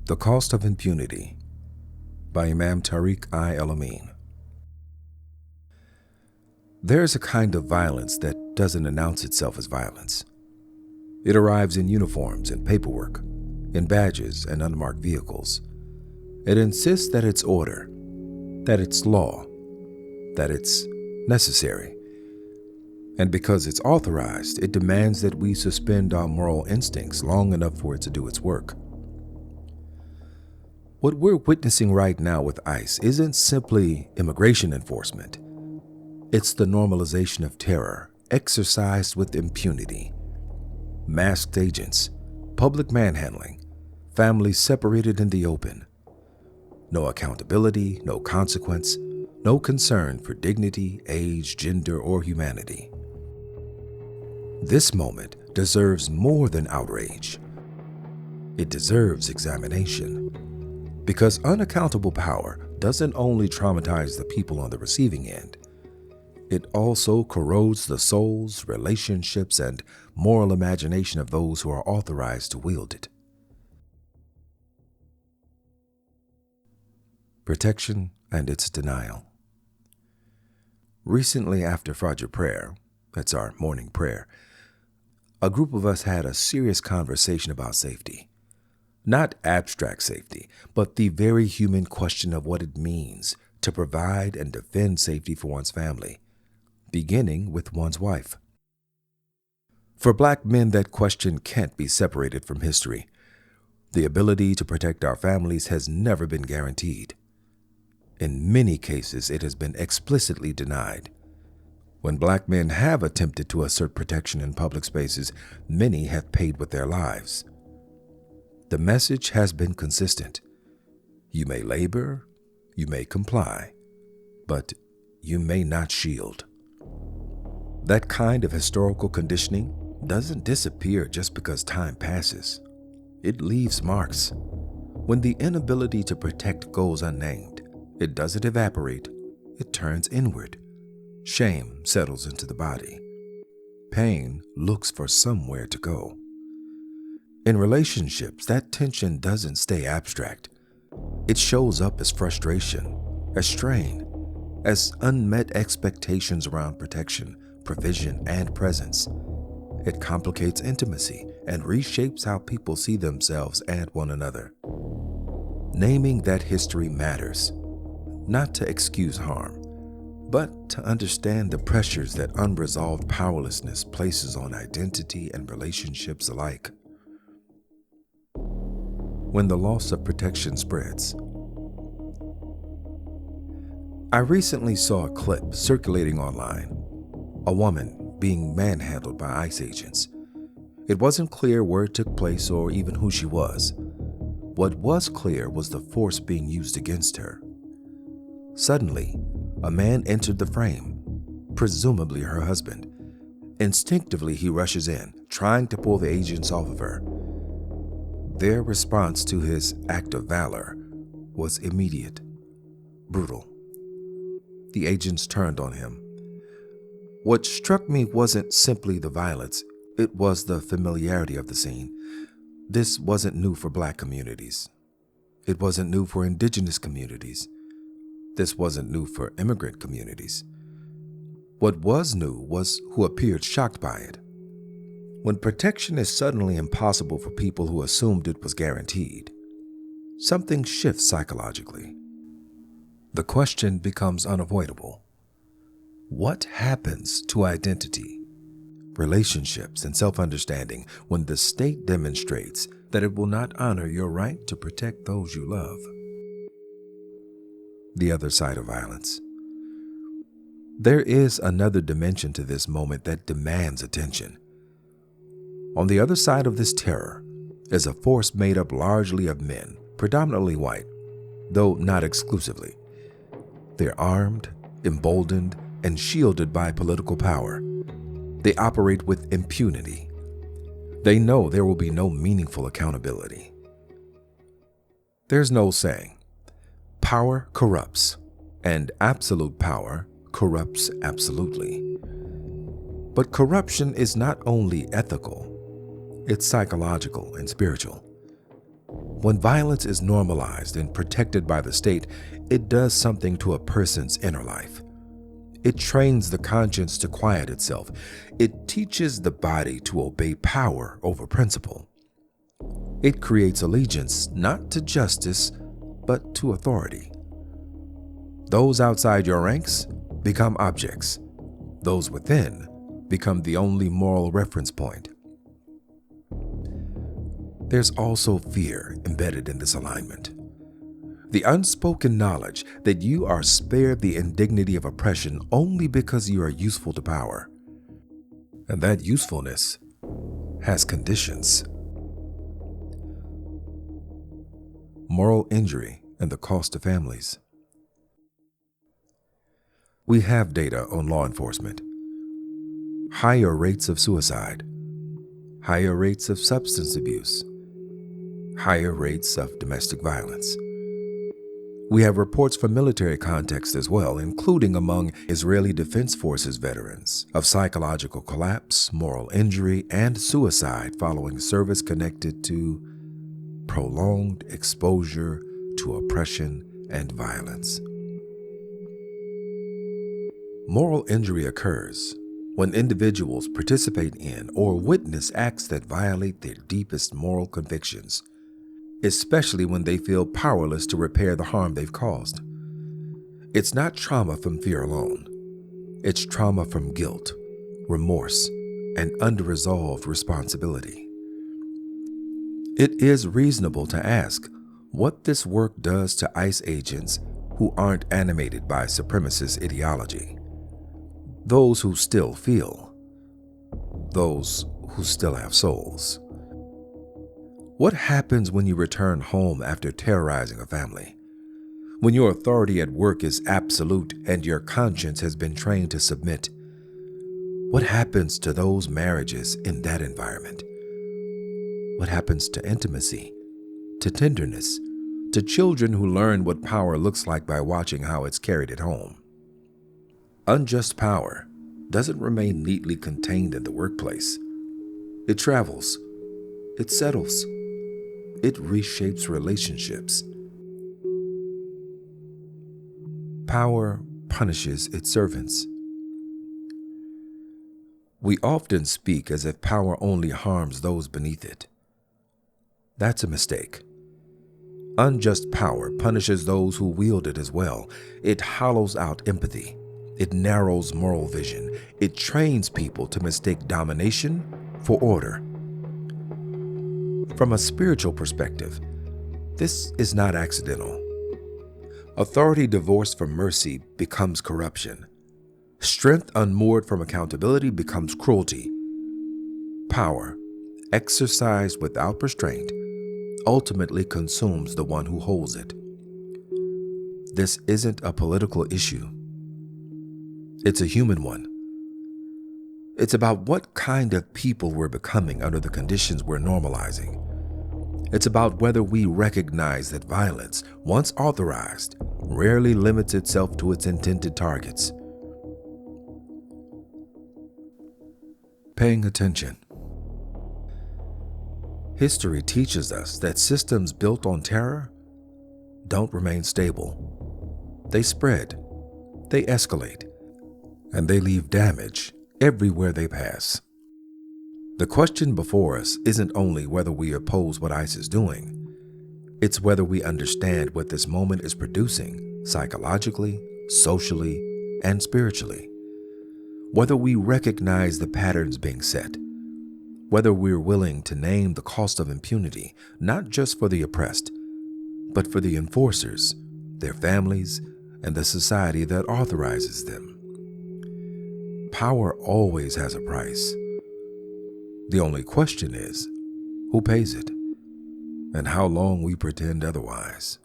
The Cost of Impunity by Imam El-Amin. There is a kind of violence that doesn't announce itself as violence. It arrives in uniforms and paperwork, in badges and unmarked vehicles. It insists that it's order, that it's law, that it's necessary. And because it's authorized, it demands that we suspend our moral instincts long enough for it to do its work. What we're witnessing right now with ICE isn't simply immigration enforcement. It's the normalization of terror, exercised with impunity. Masked agents, public manhandling, families separated in the open. No accountability, no consequence, no concern for dignity, age, gender, or humanity. This moment deserves more than outrage. It deserves examination. Because unaccountable power doesn't only traumatize the people on the receiving end, it also corrodes the souls, relationships, and moral imagination of those who are authorized to wield it. Protection and its denial. Recently, after Fajr prayer, that's our morning prayer, a group of us had a serious conversation about safety. Not abstract safety, but the very human question of what it means to provide and defend safety for one's family, beginning with one's wife. For Black men, that question can't be separated from history. The ability to protect our families has never been guaranteed. In many cases, it has been explicitly denied. When Black men have attempted to assert protection in public spaces, many have paid with their lives. The message has been consistent. You may labor, you may comply, but you may not shield. That kind of historical conditioning doesn't disappear just because time passes. It leaves marks. When the inability to protect goes unnamed, it doesn't evaporate, it turns inward. Shame settles into the body. Pain looks for somewhere to go. In relationships, that tension doesn't stay abstract. It shows up as frustration, as strain, as unmet expectations around protection, provision, and presence. It complicates intimacy and reshapes how people see themselves and one another. Naming that history matters, not to excuse harm, but to understand the pressures that unresolved powerlessness places on identity and relationships alike. When the loss of protection spreads. I recently saw a clip circulating online, a woman being manhandled by ICE agents. It wasn't clear where it took place or even who she was. What was clear was the force being used against her. Suddenly, a man entered the frame, presumably her husband. Instinctively, he rushes in, trying to pull the agents off of her. Their response to his act of valor was immediate, brutal. The agents turned on him. What struck me wasn't simply the violence, it was the familiarity of the scene. This wasn't new for Black communities. It wasn't new for indigenous communities. This wasn't new for immigrant communities. What was new was who appeared shocked by it. When protection is suddenly impossible for people who assumed it was guaranteed, something shifts psychologically. The question becomes unavoidable. What happens to identity, relationships, and self-understanding when the state demonstrates that it will not honor your right to protect those you love? The other side of violence. There is another dimension to this moment that demands attention. On the other side of this terror is a force made up largely of men, predominantly white, though not exclusively. They're armed, emboldened, and shielded by political power. They operate with impunity. They know there will be no meaningful accountability. There's no saying, power corrupts, and absolute power corrupts absolutely. But corruption is not only ethical, it's psychological and spiritual. When violence is normalized and protected by the state, it does something to a person's inner life. It trains the conscience to quiet itself. It teaches the body to obey power over principle. It creates allegiance not to justice, but to authority. Those outside your ranks become objects. Those within become the only moral reference point. There's also fear embedded in this alignment. The unspoken knowledge that you are spared the indignity of oppression only because you are useful to power. And that usefulness has conditions. Moral injury and the cost to families. We have data on law enforcement. Higher rates of suicide, higher rates of substance abuse, higher rates of domestic violence. We have reports from military context as well, including among Israeli Defense Forces veterans, of psychological collapse, moral injury, and suicide following service connected to prolonged exposure to oppression and violence. Moral injury occurs when individuals participate in or witness acts that violate their deepest moral convictions, especially when they feel powerless to repair the harm they've caused. It's not trauma from fear alone. It's trauma from guilt, remorse, and unresolved responsibility. It is reasonable to ask what this work does to ICE agents who aren't animated by supremacist ideology. Those who still feel. Those who still have souls. What happens when you return home after terrorizing a family? When your authority at work is absolute and your conscience has been trained to submit? What happens to those marriages in that environment? What happens to intimacy, to tenderness, to children who learn what power looks like by watching how it's carried at home? Unjust power doesn't remain neatly contained in the workplace. It travels. It settles. It reshapes relationships. Power punishes its servants. We often speak as if power only harms those beneath it. That's a mistake. Unjust power punishes those who wield it as well. It hollows out empathy. It narrows moral vision. It trains people to mistake domination for order. From a spiritual perspective, this is not accidental. Authority divorced from mercy becomes corruption. Strength unmoored from accountability becomes cruelty. Power, exercised without restraint, ultimately consumes the one who holds it. This isn't a political issue. It's a human one. It's about what kind of people we're becoming under the conditions we're normalizing. It's about whether we recognize that violence, once authorized, rarely limits itself to its intended targets. Paying attention. History teaches us that systems built on terror don't remain stable. They spread, they escalate, and they leave damage everywhere they pass. The question before us isn't only whether we oppose what ICE is doing, it's whether we understand what this moment is producing psychologically, socially, and spiritually. Whether we recognize the patterns being set, whether we're willing to name the cost of impunity, not just for the oppressed, but for the enforcers, their families, and the society that authorizes them. Power always has a price. The only question is, who pays it, and how long we pretend otherwise.